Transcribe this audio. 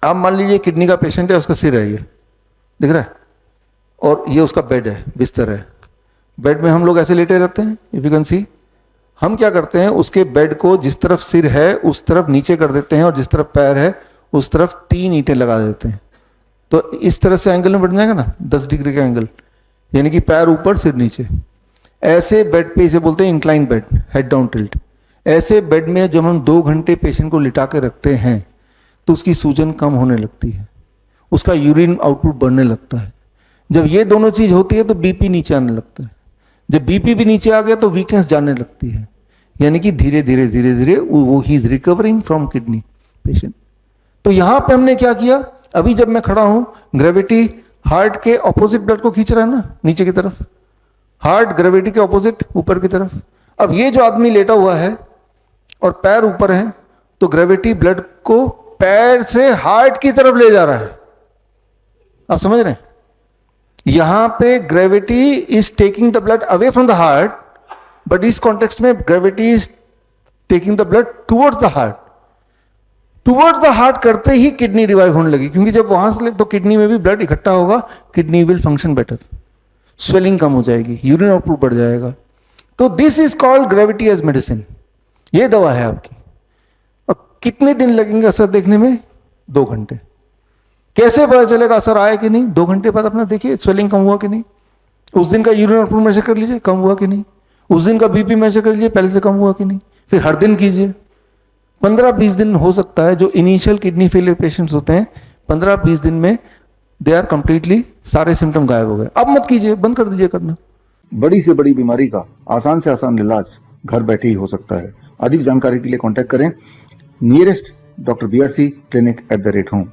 आप मान लीजिए किडनी का पेशेंट है, उसका सिर है ये, दिख रहा है, और ये उसका बेड है, बिस्तर है। बेड में हम लोग ऐसे लेटे रहते हैं, इफ यू कैन सी। हम क्या करते हैं, उसके बेड को जिस तरफ सिर है उस तरफ नीचे कर देते हैं, और जिस तरफ पैर है उस तरफ 3 ईंटें लगा देते हैं। तो इस तरह से एंगल में बढ़ जाएगा ना, 10 डिग्री का एंगल, यानी कि पैर ऊपर सिर नीचे। ऐसे बेड पे इसे बोलते हैं incline bed, head down tilt. ऐसे बेड में जब हम 2 घंटे पेशेंट को लिटा के रखते हैं तो उसकी सूजन कम होने लगती है, उसका यूरिन आउटपुट बढ़ने लगता है। जब ये दोनों चीज होती है तो बीपी नीचे आने लगता है। जब बीपी भी नीचे आ गया तो वीकनेस जाने लगती है, यानी कि धीरे धीरे धीरे धीरे वो he is recovering from kidney patient. तो यहां पे हमने क्या किया, अभी जब मैं खड़ा हूं, ग्रेविटी हार्ट के ऑपोजिट ब्लड को खींच रहा है ना, नीचे की तरफ, हार्ट ग्रेविटी के ऑपोजिट ऊपर की तरफ। अब ये जो आदमी लेटा हुआ है और पैर ऊपर है, तो ग्रेविटी ब्लड को पैर से हार्ट की तरफ ले जा रहा है। आप समझ रहे हैं, यहां पे gravity is taking the blood away from the heart, but इस कॉन्टेक्स्ट में gravity is taking the blood towards the heart. Towards the heart करते ही किडनी रिवाइव होने लगी, क्योंकि जब वहां से तो किडनी में भी ब्लड इकट्ठा होगा, kidney will function better, swelling कम हो जाएगी, यूरिन आउटपुट बढ़ जाएगा। तो this is called gravity as medicine. ये दवा है आपकी। अब कितने दिन लगेंगे असर देखने में? 2 घंटे। कैसे पता चलेगा असर आया कि नहीं? 2 घंटे बाद अपना देखिए स्वेलिंग कम हुआ कि नहीं, उस दिन का यूरिन आउटपुट मेजर कर लीजिए, कम हुआ कि नहीं, उस दिन का बीपी मेजर कर लीजिए, पहले से कम हुआ कि नहीं। फिर हर दिन कीजिए। 15-20 दिन हो सकता है, जो इनिशियल किडनी फेलियर पेशेंट्स होते हैं 15-20 दिन में दे आर कंप्लीटली, सारे सिम्टम गायब हो गए। अब मत कीजिए, बंद कर दीजिए करना। बड़ी से बड़ी बीमारी का आसान से आसान इलाज घर बैठे ही हो सकता है। अधिक जानकारी के लिए कांटेक्ट करें nearest doctor BRC clinic @home।